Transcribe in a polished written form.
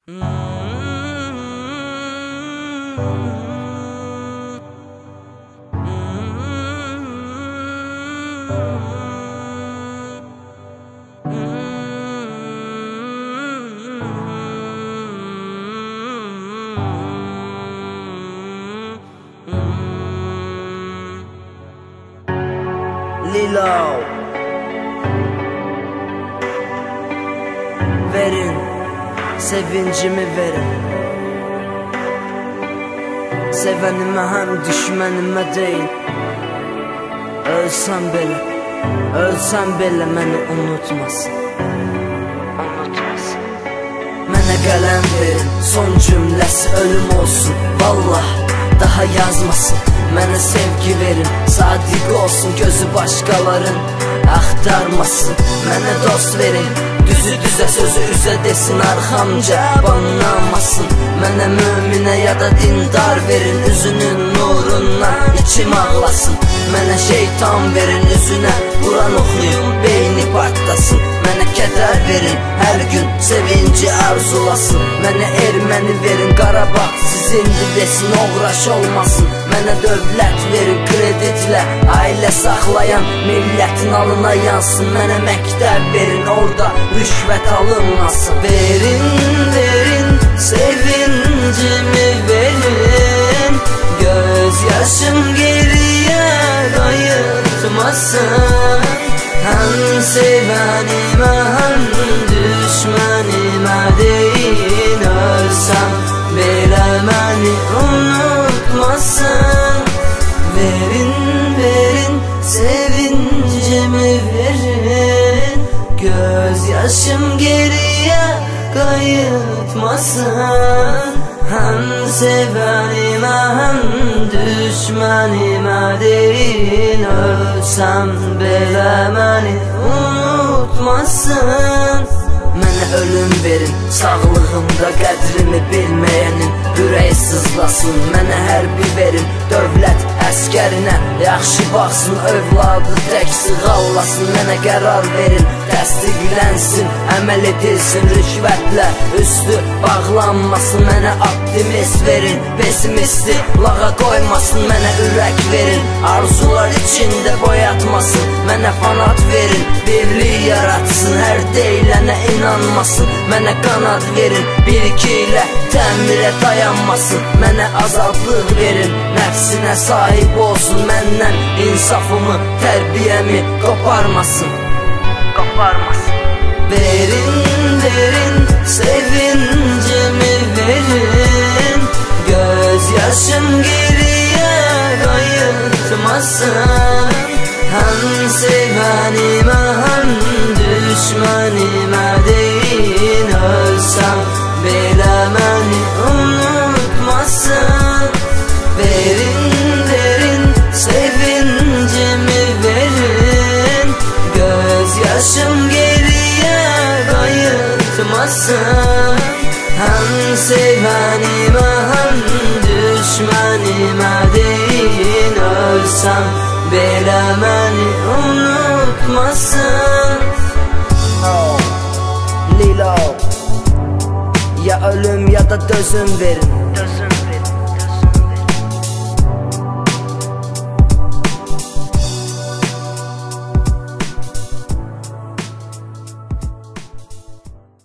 Lilo, verin, sevincimi verin. Sevenime hem düşmenime deyin. Ölsem belə məni unutmasın. Mənə qələm verin, son cümləsi ölüm olsun. Vallah, daha yazmasın. Mənə sevgi verin, sadiq olsun, gözü başqaların axtarmasın. Mənə dost verin, düzü düzə, sözü üzə desin, arxamca banlamasın. Mənə möminə ya da dindar verin, üzünün nurundan içim ağlasın. Mənə şeytan verin, üzünə Quran oxuyun, beyni partlasın. Mənə kədər verin, hər gün sevinci arzulasın. Mənə erməni verin, Qarabağ sizindir desin, oğraş olmasın. Mənə dövlət verin, kreditlə ailə saxlayan millətin alına yansın. Mənə məktəb verin, orada rüşvət alınmasın. Verin, sevincimi verin, göz yaşım geriyə qayıtmasın. Həm sevənimə, həm düşmənimə deyin, ölsəm belə məni unutmasın. Verin, sevincimi verin, göz yaşım geriyə qayıtmasın. Həm sevənimə, həm düşmənimə deyin, ölsəm belə məni unutmasın. Mənə ölüm verin, sağlığımda qədrini bilməyənin ürəyi sızlasın. Mənə hərbi verin, dövlət əskərinə yaxşı baxsın, övladı tək sığallasın. Mənə qərar verin, təsdiqlənsin, əməl edilsin, rüşvətlə üstü bağlanmasın. Mənə optimist verin, pesimisti lağa qoymasın. Mənə ürək verin, arzular içində boyatmasın. Mənə fanat verin, birlik yaratsın, hər deyilənə inanmasın. Mənə qanad verin, bir-iki ilə təmirə dayanmasın. Mənə azadlıq verin, nəfsinə sahib olsun. Məndən insafımı, tərbiyəmi qoparmasın. Verin, sevincimi verin, göz yaşım geriyə qayıtmasın. Həm sevənimə, həm düşmənimə deyin, ölsəm belə məni unutmasın. Verin, sevincimi verin, göz yaşım geriyə qayıtmasın. Həm sevənimə, həm düşmənimə deyin, ölsəm belə məni unutmasın. Lilo, ya ölüm ya da dözüm verin.